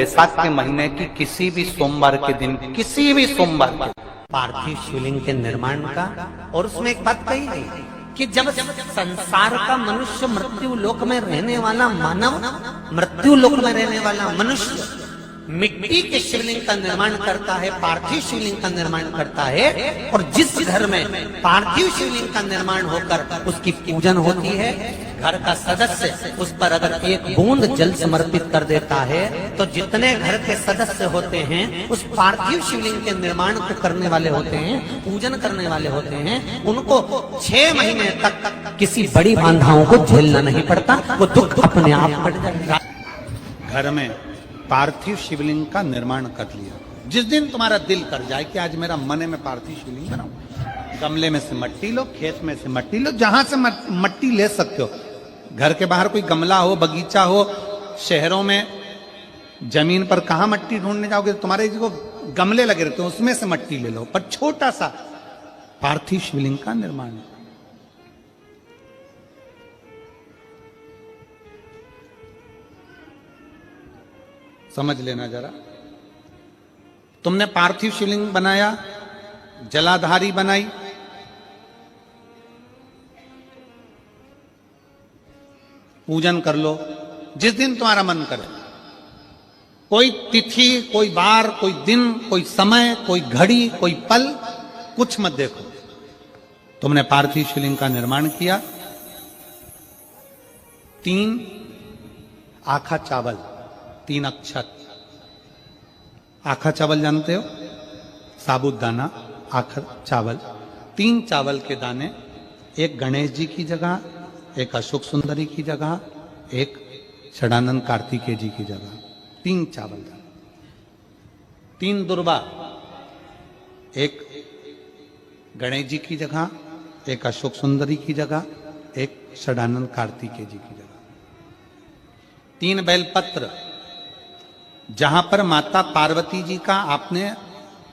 बैसाख के महीने की किसी भी सोमवार के दिन, किसी भी सोमवार के पार्थिव शिवलिंग के निर्माण का। और उसमें एक बात कही गई कि जब संसार का मनुष्य मृत्यु लोक में रहने वाला मानव, मृत्यु लोक में रहने वाला मनुष्य मिट्टी के शिवलिंग का निर्माण करता है, पार्थिव शिवलिंग का निर्माण करता है, और जिस घर में पार्थिव शिवलिंग का निर्माण होकर उसकी पूजन होती है, घर का सदस्य उस पर अगर एक बूंद जल समर्पित कर देता है तो जितने घर के सदस्य होते हैं उस पार्थिव शिवलिंग के निर्माण को करने वाले होते हैं, पूजन करने वाले होते हैं, उनको 6 महीने तक किसी बड़ी बाधाओं को झेलना नहीं पड़ता, वो दुख अपने आप पड़ जाएगा। घर में पार्थिव शिवलिंग का निर्माण कर लिया। जिस दिन तुम्हारा दिल कर जाए कि आज मेरा मन है मैं पार्थिव शिवलिंग बनाऊं, गमले में से मट्टी लो, खेत में से मट्टी लो, जहां से मट्टी ले सकते हो। घर के बाहर कोई गमला हो, बगीचा हो, शहरों में जमीन पर कहां मट्टी ढूंढने जाओगे, तुम्हारे जो गमले लगे रहते हैं उसमें से मट्टी ले लो, पर छोटा सा पार्थिव शिवलिंग का निर्माण। समझ लेना जरा, तुमने पार्थिव शिवलिंग बनाया, जलाधारी बनाई, पूजन कर लो जिस दिन तुम्हारा मन करे। कोई तिथि, कोई बार, कोई दिन, कोई समय, कोई घड़ी, कोई पल, कुछ मत देखो। तुमने पार्थिव शिवलिंग का निर्माण किया। 3 आखा चावल, 3 अक्षत। आखा चावल जानते हो, साबुदाना, आखा चावल। 3 चावल के दाने, एक गणेश जी की जगह, एक अशोक सुंदरी की जगह, एक षडानंद कार्तिकेय जी की जगह। 3 चावल दाने। 3 दुर्वा, एक गणेश जी की जगह, एक अशोक सुंदरी की जगह, एक षडानंद कार्तिकेय जी की जगह। 3 बेलपत्र, जहां पर माता पार्वती जी का आपने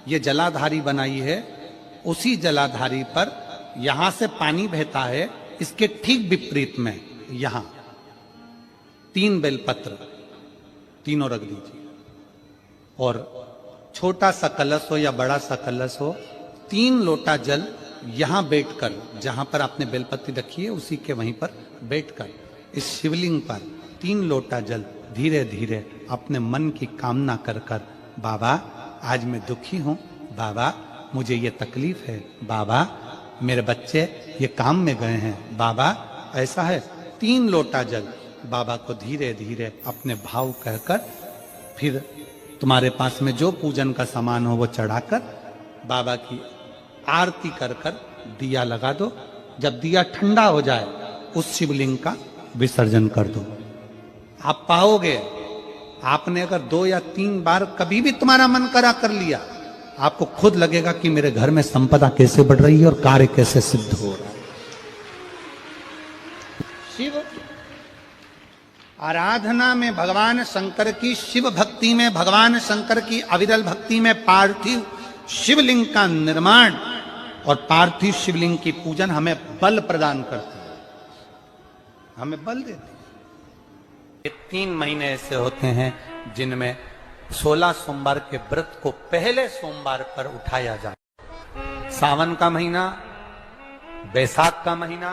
ये जलाधारी बनाई है, उसी जलाधारी पर यहां से पानी बहता है, इसके ठीक विपरीत में यहां 3 बेलपत्र, तीनों रख दीजिए। और छोटा सा कलश हो या बड़ा सा कलश हो, 3 लोटा जल यहां बैठकर, जहां पर आपने बेलपत्ती रखी है उसी के वहीं पर बैठकर इस शिवलिंग पर 3 लोटा जल धीरे धीरे अपने मन की कामना कर कर, बाबा आज मैं दुखी हूं, बाबा मुझे ये तकलीफ है, बाबा मेरे बच्चे ये काम में गए हैं, बाबा ऐसा है। 3 लोटा जल बाबा को धीरे धीरे अपने भाव कहकर, फिर तुम्हारे पास में जो पूजन का सामान हो वो चढ़ाकर बाबा की आरती कर कर दिया लगा दो। जब दिया ठंडा हो जाए उस शिवलिंग का विसर्जन कर दो। आप पाओगे, आपने अगर 2 या 3 बार कभी भी तुम्हारा मन करा कर लिया, आपको खुद लगेगा कि मेरे घर में संपदा कैसे बढ़ रही है और कार्य कैसे सिद्ध हो रहा है। शिव आराधना में भगवान शंकर की, शिव भक्ति में भगवान शंकर की अविरल भक्ति में पार्थिव शिवलिंग का निर्माण और पार्थिव शिवलिंग की पूजन हमें बल प्रदान करती है, हमें बल देती है। 3 महीने ऐसे होते हैं जिनमें 16 सोमवार के व्रत को पहले सोमवार पर उठाया जाए। सावन का महीना, बैसाख का महीना,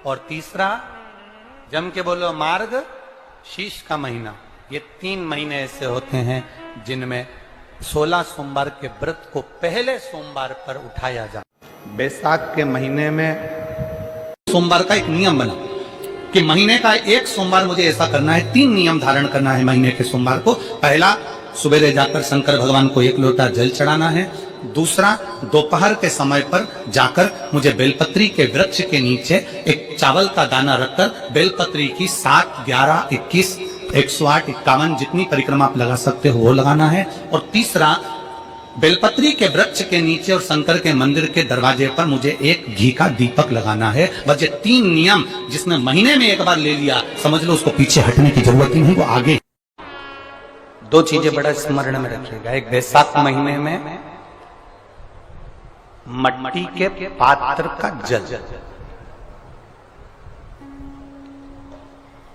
और तीसरा जम के बोलो मार्ग शीश का महीना। ये 3 महीने ऐसे होते हैं जिनमें 16 सोमवार के व्रत को पहले सोमवार पर उठाया जाए। बैसाख के महीने में सोमवार का एक नियम बना कि महीने का एक सोमवार मुझे ऐसा करना है, 3 नियम धारण करना है महीने के सोमवार को। पहला, सुबह जाकर शंकर भगवान को 1 लोटा जल चढ़ाना है। दूसरा, दोपहर के समय पर जाकर मुझे बेलपत्री के वृक्ष के नीचे एक चावल का दाना रखकर बेलपत्री की 7, 11, 21, 108, 51 जितनी परिक्रमा आप लगा सकते हो वो लगाना है। और तीसरा, बेलपत्री के वृक्ष के नीचे और शंकर के मंदिर के दरवाजे पर मुझे एक घी का दीपक लगाना है। बस ये 3 नियम जिसने महीने में एक बार ले लिया, समझ लो उसको पीछे हटने की जरूरत ही नहीं, वो आगे। 2 चीजें बड़ा स्मरण में रखिएगा। एक, बैसाख महीने में मट्टी के पात्र का जल।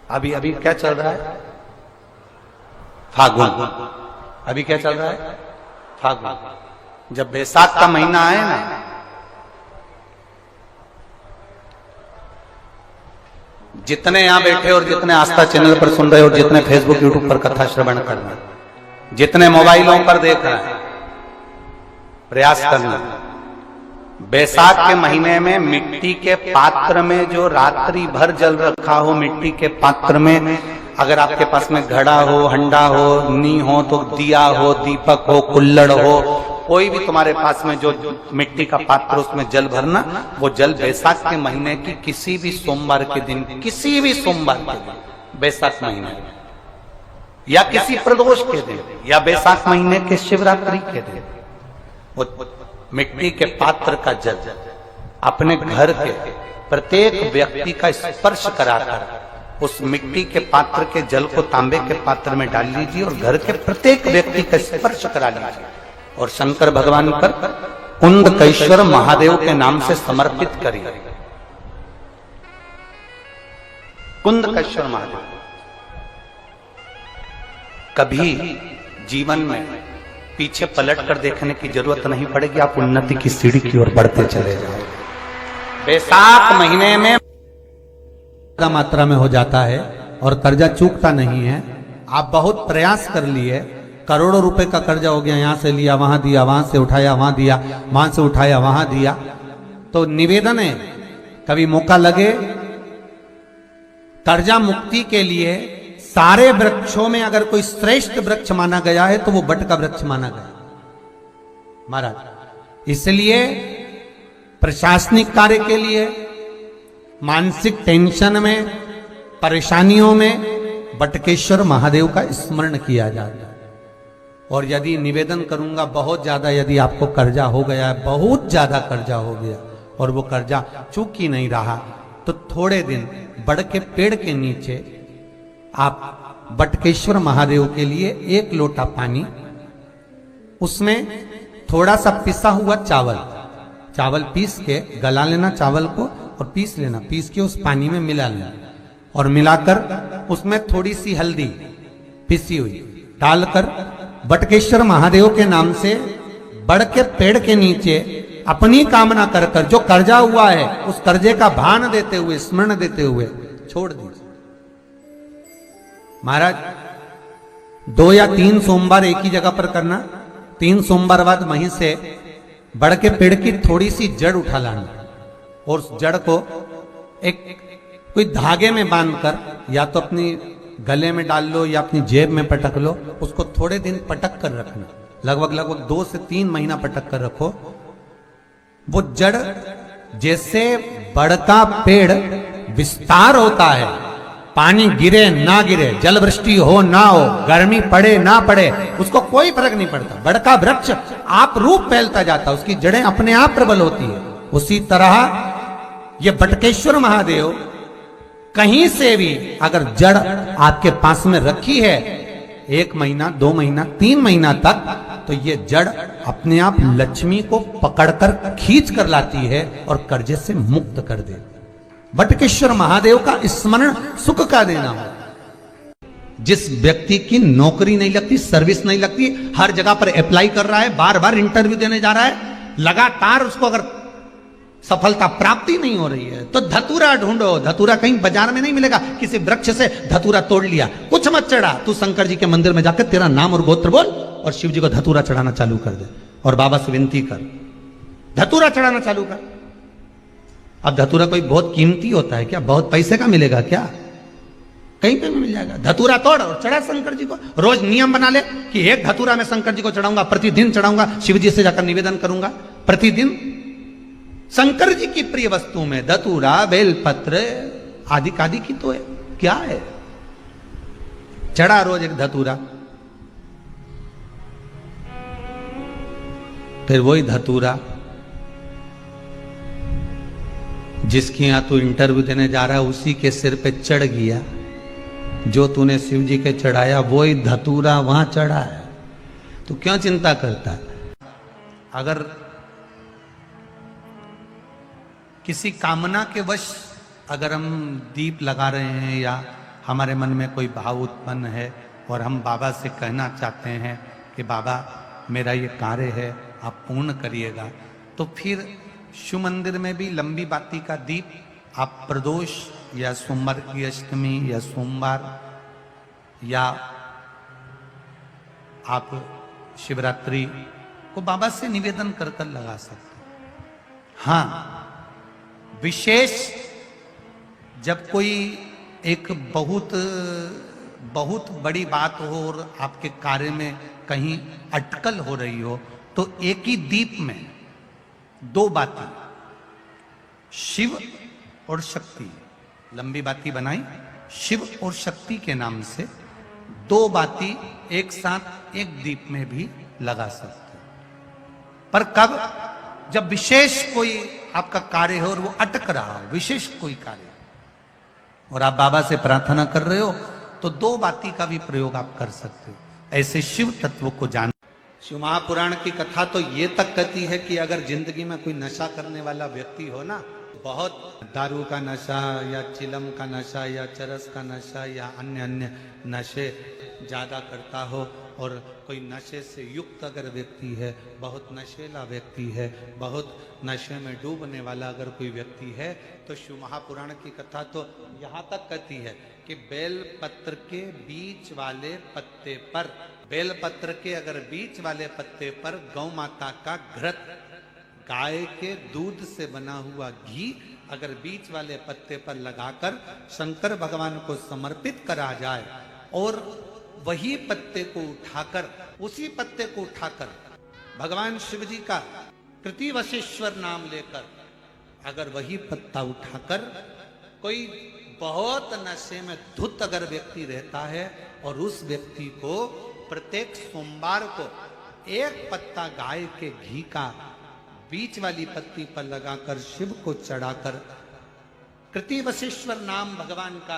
अभी क्या चल रहा है? फागुन। अभी क्या चल रहा है? फागुन। जब बैसाख का महीना आए ना, जितने यहां बैठे और जितने आस्था चैनल पर सुन रहे हो, जितने फेसबुक यूट्यूब पर कथा श्रवण कर रहे हैं, जितने मोबाइलों पर देख रहे हैं, प्रयास करना, बैसाख के महीने में मिट्टी के पात्र में जो रात्रि भर जल रखा हो, मिट्टी के पात्र में, अगर आपके पास में घड़ा हो, हंडा हो, नी हो, तो दिया हो, दीपक हो, कुल्लड़ हो, कोई भी तुम्हारे पास में जो मिट्टी का पात्र, उसमें जल भरना। वो जल बैसाख के महीने की किसी भी सोमवार के दिन, किसी भी सोमवार के दिन, बैसाख महीने या किसी प्रदोष के दिन, या बैसाख महीने के शिवरात्रि के दिन, वो मिट्टी के पात्र का जल अपने घर के प्रत्येक व्यक्ति का स्पर्श कराकर उस मिट्टी के पात्र के जल को तांबे के पात्र में डाल लीजिए और घर के प्रत्येक व्यक्ति का स्पर्श करा लीजिए और शंकर भगवान पर कुंदकेश्वर महादेव के नाम से समर्पित करिए। कुंदकेश्वर महादेव। कभी जीवन में पीछे पलट कर देखने की जरूरत नहीं पड़ेगी, आप उन्नति की सीढ़ी की ओर बढ़ते चले जाओगे। बैसाख महीने में ज्यादा मात्रा में हो जाता है और कर्जा चूकता नहीं है। आप बहुत प्रयास कर लिए, करोड़ों रुपए का कर्जा हो गया, यहां से लिया वहां दिया, वहां से उठाया वहां दिया, वहां से उठाया वहां दिया। तो निवेदन है, कभी मौका लगे कर्जा मुक्ति के लिए सारे वृक्षों में अगर कोई श्रेष्ठ वृक्ष माना गया है तो वो बट का वृक्ष माना गया महाराज। इसलिए प्रशासनिक कार्य के लिए, मानसिक टेंशन में, परेशानियों में बटकेश्वर महादेव का स्मरण किया जाता है। और यदि निवेदन करूंगा, बहुत ज्यादा यदि आपको कर्जा हो गया है, बहुत ज्यादा कर्जा हो गया और वो कर्जा चूक ही नहीं रहा, तो थोड़े दिन बड़ के पेड़ के नीचे आप बटकेश्वर महादेव के लिए 1 लोटा पानी, उसमें थोड़ा सा पिसा हुआ चावल पीस के गला लेना चावल को और पीस लेना, पीस के उस पानी में मिला लेना और मिलाकर उसमें थोड़ी सी हल्दी पिसी हुई डालकर बटकेश्वर महादेव के नाम से बड़ के पेड़ के नीचे अपनी कामना कर कर जो कर्जा हुआ है उस कर्जे का भान देते हुए, स्मरण देते हुए छोड़ दीजिए। महाराज 2 या 3 सोमवार एक ही जगह पर करना, 3 सोमवार बाद वहीं से बड़ के पेड़ की थोड़ी सी जड़ उठा लाना और उस जड़ को एक कोई धागे में बांधकर या तो अपनी गले में डाल लो या अपनी जेब में पटक लो, उसको थोड़े दिन पटक कर रखना, लगभग 2 से 3 महीना पटक कर रखो। वो जड़ जैसे बड़ का पेड़ विस्तार होता है, पानी गिरे ना गिरे, जल वृष्टि हो ना हो, गर्मी पड़े ना पड़े, उसको कोई फर्क नहीं पड़ता। बड़ का वृक्ष आप रूप फैलता जाता, उसकी जड़ें अपने आप प्रबल होती है। उसी तरह ये बटकेश्वर महादेव कहीं से भी अगर जड़ आपके पास में रखी है 1 महीना, 2 महीना, 3 महीना तक, तो ये जड़ अपने आप लक्ष्मी को पकड़कर खींच कर लाती है और कर्जे से मुक्त कर दे। बटकेश्वर महादेव का स्मरण सुख का देना हो। जिस व्यक्ति की नौकरी नहीं लगती, सर्विस नहीं लगती, हर जगह पर अप्लाई कर रहा है, बार बार इंटरव्यू देने जा रहा है, लगातार उसको अगर सफलता प्राप्ति नहीं हो रही है तो धतूरा ढूंढो। धतूरा कहीं बाजार में नहीं मिलेगा, किसी वृक्ष से धतूरा तोड़ लिया, कुछ मत चढ़ा, तू शंकर जी के मंदिर में जाकर तेरा नाम और गोत्र बोल और शिव जी को धतूरा चढ़ाना चालू कर दे और बाबा से विनती कर, धतूरा चढ़ाना चालू कर। अब धतूरा कोई बहुत कीमती होता है क्या? बहुत पैसे का मिलेगा क्या? कहीं पे भी मिल जाएगा। धतूरा तोड़ और चढ़ा शंकर जी को। रोज नियम बना ले कि 1 धतूरा मैं शंकर जी को चढ़ाऊंगा, प्रतिदिन चढ़ाऊंगा, शिव जी से जाकर निवेदन करूंगा प्रतिदिन। शंकर जी की प्रिय वस्तु में धतूरा, बेलपत्र आदि कादि की तो है, क्या है? चढ़ा रोज 1 धतूरा, फिर वही धतूरा जिसके यहां तू इंटरव्यू देने जा रहा है उसी के सिर पे चढ़ गया। जो तूने शिव जी के चढ़ाया वही धतूरा वहां चढ़ा है, तो क्यों चिंता करता है? अगर किसी कामना के वश अगर हम दीप लगा रहे हैं या हमारे मन में कोई भाव उत्पन्न है और हम बाबा से कहना चाहते हैं कि बाबा मेरा ये कार्य है, आप पूर्ण करिएगा, तो फिर शिव मंदिर में भी लंबी बाती का दीप आप प्रदोष या सोमवार की अष्टमी या सोमवार या आप शिवरात्रि को बाबा से निवेदन कर कर लगा सकते हैं। हाँ, विशेष जब कोई एक बहुत बड़ी बात हो और आपके कार्य में कहीं अटकल हो रही हो, तो एक ही दीप में दो बाती, शिव और शक्ति, लंबी बाती बनाई शिव और शक्ति के नाम से, दो बाती एक साथ एक दीप में भी लगा सकते हैं। पर कब? जब विशेष कोई आपका कार्य हो और वो अटक रहा हो, विशेष कोई कार्य, और आप बाबा से प्रार्थना कर रहे हो, तो दो बाती का भी प्रयोग आप कर सकते हो। ऐसे शिव तत्व को जान। शिव महापुराण की कथा तो ये तक कहती है कि अगर जिंदगी में कोई नशा करने वाला व्यक्ति हो ना, बहुत दारू का नशा या चिलम का नशा या चरस का नशा या अन्य नशे ज्यादा करता हो, और कोई नशे से युक्त अगर व्यक्ति है, बहुत नशेला व्यक्ति है, बहुत नशे में डूबने वाला अगर कोई व्यक्ति है, तो शिव महापुराण की कथा तो यहाँ तक कहती है कि बेल पत्र के बीच वाले पत्ते पर, बेल पत्र के अगर बीच वाले पत्ते पर गौ माता का घृत, गाय के दूध से बना हुआ घी अगर बीच वाले पत्ते पर लगाकर शंकर भगवान को समर्पित करा जाए, और वही पत्ते को उठाकर, उसी पत्ते को उठाकर भगवान शिव जी का कृतिवशेश्वर नाम लेकर, अगर वही पत्ता उठाकर कोई बहुत नशे में धुत अगर व्यक्ति रहता है, और उस व्यक्ति को प्रत्येक सोमवार को एक पत्ता गाय के घी का बीच वाली पत्ती पर लगाकर शिव को चढ़ाकर कृतिवशेश्वर नाम भगवान का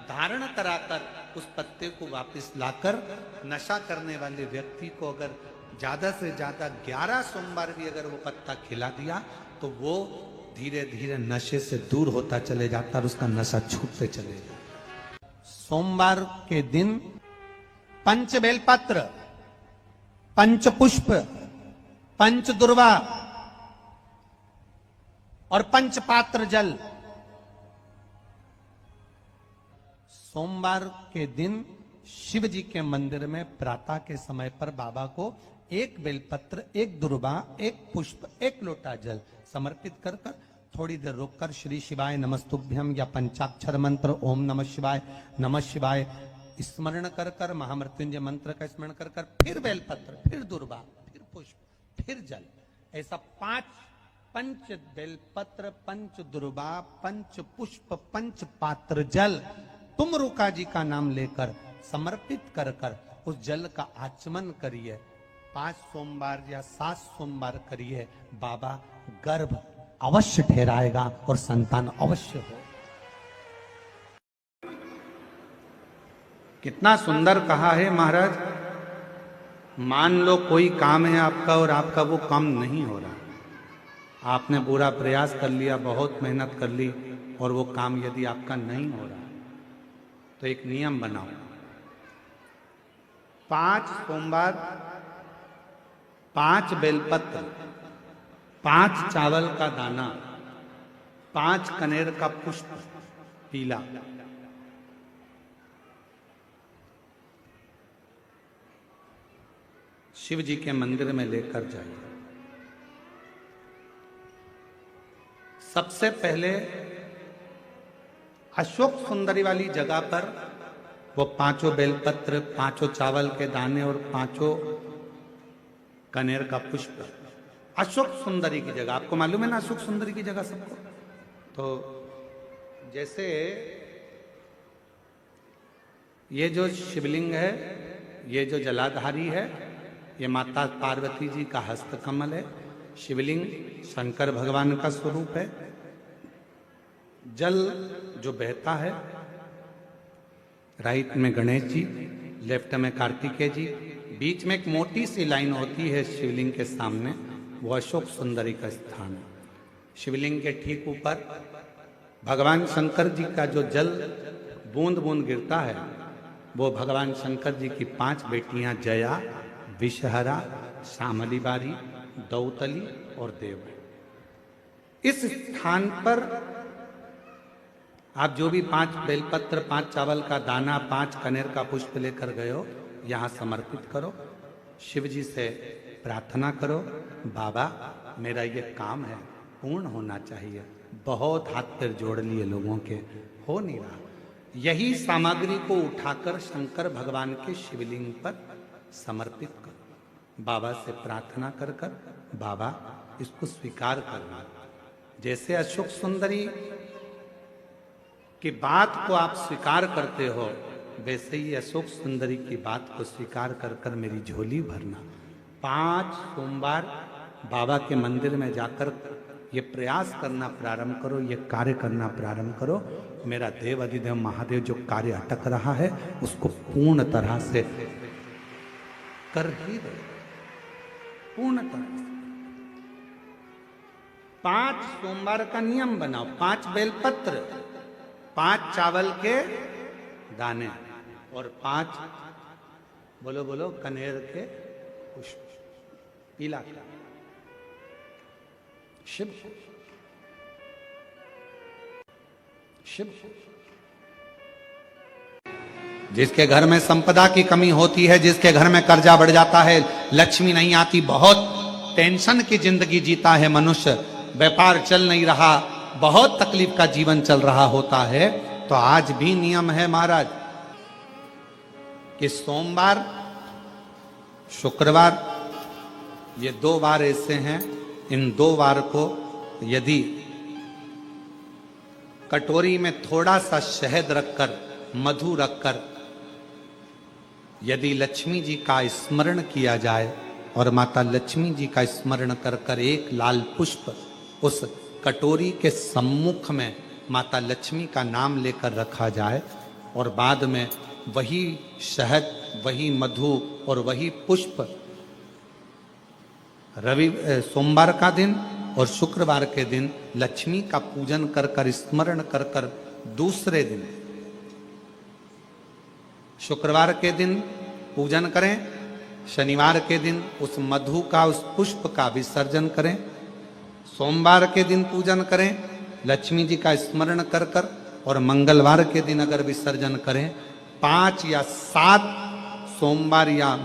धारण कराकर उस पत्ते को वापस लाकर नशा करने वाले व्यक्ति को अगर ज्यादा से ज्यादा 11 सोमवार भी अगर वो पत्ता खिला दिया, तो वो धीरे धीरे नशे से दूर होता चले जाता और उसका नशा छूटते चले जाता। सोमवार के दिन पंच बेलपत्र, पंच पुष्प, पंच दुर्वा और पंच पात्र जल, सोमवार के दिन शिव जी के मंदिर में प्रातः के समय पर बाबा को एक बेलपत्र, एक दुर्वा, एक पुष्प, एक लोटा जल समर्पित कर कर थोड़ी देर रोककर श्री शिवाय नमस्तुभ्यम या पंचाक्षर मंत्र ओम नमः शिवाय स्मरण कर कर, महामृत्युंजय मंत्र का स्मरण कर कर, फिर बेलपत्र, फिर दुर्वा, फिर पुष्प, फिर जल, ऐसा 5 पंच बेलपत्र, पंच दुर्वा, पंच पुष्प, पंच पात्र जल तुम रुका जी का नाम लेकर समर्पित कर कर उस जल का आचमन करिए। 5 सोमवार या 7 सोमवार करिए, बाबा गर्भ अवश्य ठहराएगा और संतान अवश्य हो। कितना सुंदर कहा है महाराज। मान लो कोई काम है आपका और आपका वो काम नहीं हो रहा, आपने पूरा प्रयास कर लिया, बहुत मेहनत कर ली, और वो काम यदि आपका नहीं हो रहा, तो एक नियम बनाओ, 5 सोमवार, 5 बेलपत्र, 5 चावल का दाना, 5 कनेर का पुष्प पीला, शिव जी के मंदिर में लेकर जाइए। सबसे पहले अशोक सुंदरी वाली जगह पर वो 5 बेलपत्र, 5 चावल के दाने और 5 कनेर का पुष्प, अशोक सुंदरी की जगह, आपको मालूम है ना अशोक सुंदरी की जगह सबको। तो जैसे ये जो शिवलिंग है, ये जो जलाधारी है, ये माता पार्वती जी का हस्त कमल है। शिवलिंग शंकर भगवान का स्वरूप है। जल जो बहता है, राइट में गणेश जी, लेफ्ट में कार्तिकेय जी, बीच में एक मोटी सी लाइन होती है शिवलिंग के सामने, वो अशोक सुंदरी का स्थान है। शिवलिंग के ठीक ऊपर भगवान शंकर जी का जो जल बूंद बूंद गिरता है, वो भगवान शंकर जी की 5 बेटियां जया, विषहरा, श्यामली बारी, दौतली और देव। इस स्थान पर आप जो भी 5 बेलपत्र, 5 चावल का दाना, 5 कनेर का पुष्प लेकर गए हो, यहां समर्पित करो। शिव जी से प्रार्थना करो, बाबा मेरा ये काम है पूर्ण होना चाहिए। बहुत हाथ पैर जोड़ लिए लोगों के, हो नहीं रहा। यही सामग्री को उठाकर शंकर भगवान के शिवलिंग पर समर्पित करो। बाबा से प्रार्थना कर कर बाबा इसको स्वीकार करना। जैसे अशोक सुंदरी की बात को आप स्वीकार करते हो, वैसे ही अशोक सुंदरी की बात को स्वीकार कर कर मेरी झोली भरना। 5 सोमवार बाबा के मंदिर में जाकर ये प्रयास करना प्रारंभ करो, ये कार्य करना प्रारंभ करो। मेरा देव अधिदेव महादेव जो कार्य अटक रहा है उसको पूर्ण तरह से कर ही दो, पूर्ण तरह से। 5 सोमवार का नियम बनाओ, 5 बेलपत्र, 5 चावल के दाने और 5 बोलो बोलो कनेर के पुष्प, पीला शिव शिव। जिसके घर में संपदा की कमी होती है, जिसके घर में कर्जा बढ़ जाता है, लक्ष्मी नहीं आती, बहुत टेंशन की जिंदगी जीता है मनुष्य, व्यापार चल नहीं रहा, बहुत तकलीफ का जीवन चल रहा होता है, तो आज भी नियम है महाराज कि सोमवार, शुक्रवार, ये 2 वार ऐसे हैं, इन 2 वार को यदि कटोरी में थोड़ा सा शहद रखकर, मधु रखकर यदि लक्ष्मी जी का स्मरण किया जाए और माता लक्ष्मी जी का स्मरण कर कर एक लाल पुष्प उस कटोरी के सम्मुख में माता लक्ष्मी का नाम लेकर रखा जाए और बाद में वही शहद, वही मधु और वही पुष्प सोमवार का दिन और शुक्रवार के दिन लक्ष्मी का पूजन कर कर, स्मरण कर कर, दूसरे दिन शुक्रवार के दिन पूजन करें, शनिवार के दिन उस मधु का, उस पुष्प का विसर्जन करें, सोमवार के दिन पूजन करें लक्ष्मी जी का स्मरण कर कर, और मंगलवार के दिन अगर विसर्जन करें, 5 या 7 सोमवार या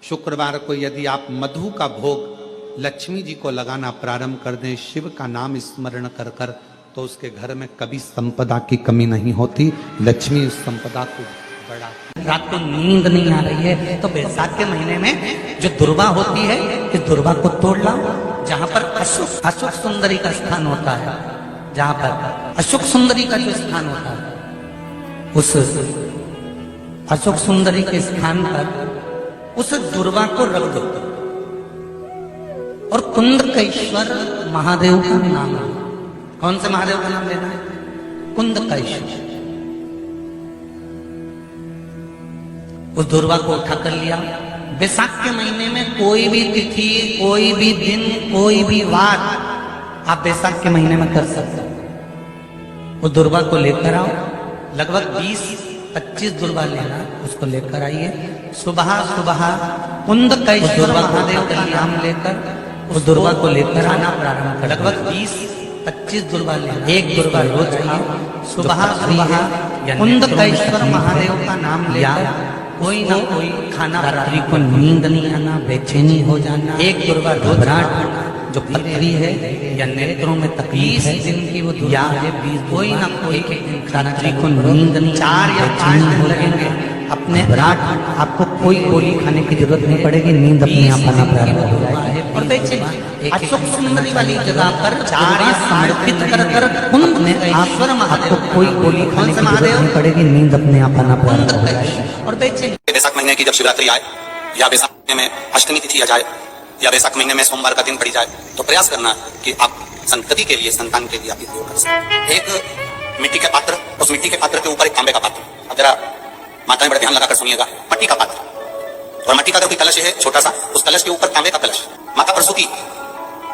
शुक्रवार को यदि आप मधु का भोग लक्ष्मी जी को लगाना प्रारंभ कर दें, शिव का नाम स्मरण कर कर, तो उसके घर में कभी संपदा की कमी नहीं होती। लक्ष्मी उस संपदा को बढ़ा। रात को नींद नहीं आ रही है तो बैसाख के महीने में जो दुर्वा होती है, इस दुर्वा को तोड़ लाओ। जहां पर अशोक सुंदरी का स्थान होता है, जहां पर अशोक सुंदरी का जो स्थान होता है, उस अशोक सुंदरी के स्थान पर उस दुर्वा को रख दो और कुंदकेश्वर महादेव का नाम लो। कौन से महादेव का नाम लेना है? कुंदकेश्वर। उस दुर्वा को उठा कर लिया। बैसाख के महीने में कोई भी तिथि, कोई भी दिन, कोई भी वार आप बैसाख के महीने में कर सकते हो। उस दुर्वा को लेकर आओ, लगभग 20-25 दुर्वा लेना, उसको लेकर आइए। सुबह सुबह कुंदकेश्वर महादेव का नाम लेकर उस दुर्वा को लेकर आना प्रारंभ कर। लगभग 20-25 दुर्वा लेना, एक दुर्वा रोज खाओ। सुबह सुबह कुंदकेश्वर महादेव का नाम लेकर कोई ना कोई खाना, रात्रि को नींद नहीं आना, बेचैनी हो जाना, एक दुर्वा घबराहट जो पथरी है या नेत्रों में तकलीफ है, दिन की वो या कोई ना कोई रात्रि को नींद नहीं, 4 या 5 दिन लगेंगे अपने रात, आपको कोई गोली खाने की जरूरत नहीं पड़ेगी, नींद अपने आप आना प्रारंभ हो जाएगी। और देखिए अशोक सुंदरी वाली जगह पर 4 समर्पित कर कर कुंदकेश्वर महादेव, आपको कोई गोली खाने की जरूरत नहीं पड़ेगी, नींद अपने आप आना प्रारंभ हो जाएगी। और देखिए बैसाख महीने की जब शिवरात्रि आए या बैसाख महीने में अष्टमी तिथि आ जाए या बैसाख महीने में सोमवार का दिन पड़ी जाए, तो प्रयास करना कि आप संतति के लिए, संतान के लिए आप उपयोग कर सकें। एक मिट्टी के पात्र, उस मिट्टी के पात्र के ऊपर एक तांबे का पात्र, अब जरा माता में बड़ा ध्यान लगाकर सुनिएगा, मट्टी का पात्र और मट्टी का अगर कोई कलश है छोटा सा, उस कलश के ऊपर तांबे का कलश, माता प्रसूति,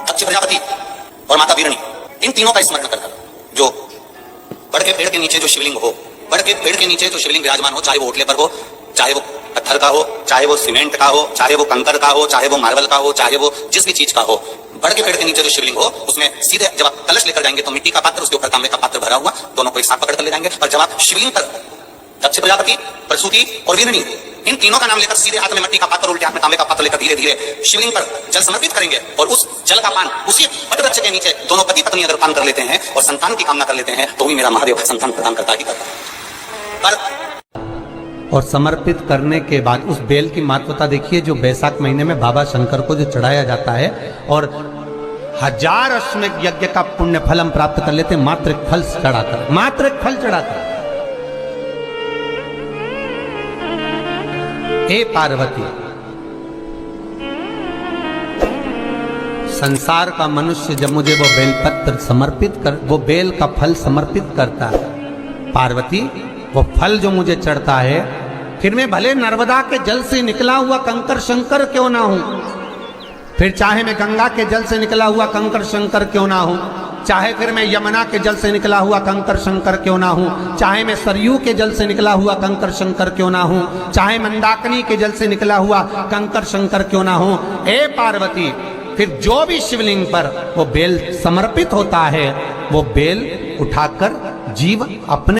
दक्ष प्रजापति और माता वीरणी, इन तीनों का स्मरण कर जो बड़ के पेड़ के नीचे जो शिवलिंग हो बड़ के पेड़ के नीचे जो शिवलिंग विराजमान हो, चाहे वो ओटले पर हो, चाहे वो पत्थर का हो, चाहे वो सीमेंट का हो, चाहे वो कंकर का हो, चाहे वो मार्बल का हो, चाहे वो जिस भी चीज का हो, बड़ के पेड़ के नीचे जो शिवलिंग हो उसमें सीधे जब आप कलश लेकर जाएंगे तो मिट्टी का पात्र, उसके ऊपर तांबे का पात्र भरा हुआ, दोनों को एक साथ पकड़ कर ले जाएंगे। और जब आप शिवलिंग पर दक्ष प्रजापति, प्रसूति और वीरणी, इन तीनों का नाम लेकर सीधे हाथ में मिट्टी का पात्र, उल्टे हाथ में तांबे का पात्र लेकर धीरे धीरे शिवलिंग पर जल समर्पित करेंगे और उस जल का पान उसी वट वृक्ष के नीचे दोनों पति पत्नी अगर पान कर लेते हैं और संतान की कामना कर लेते हैं तो भी मेरा महादेव संतान प्रदान करता ही करता है। पर और समर्पित करने के बाद उस बेल की महत्वता देखिए, जो बैसाख महीने में बाबा शंकर को जो चढ़ाया जाता है और 1000 अश्वमेध यज्ञ का पुण्य फल हम प्राप्त कर लेते हैं मात्र एक फल चढ़ाकर, मात्र एक फल चढ़ाकर। हे पार्वती, संसार का मनुष्य जब मुझे वो बेलपत्र समर्पित कर, वो बेल का फल समर्पित करता है, पार्वती वो फल जो मुझे चढ़ता है, फिर मैं भले नर्मदा के जल से निकला हुआ कंकर शंकर क्यों ना हूं, फिर चाहे मैं गंगा के जल से निकला हुआ कंकर शंकर क्यों ना हूं, चाहे फिर मैं यमुना के जल से निकला हुआ कंकर शंकर क्यों ना हूं, चाहे मैं सरयू के जल से निकला हुआ कंकर शंकर क्यों ना हूं, चाहे मंदाकिनी के जल से निकला हुआ कंकर शंकर क्यों ना हूं, हे पार्वती फिर जो भी शिवलिंग पर वो बेल समर्पित होता है वो बेल उठाकर जीव अपने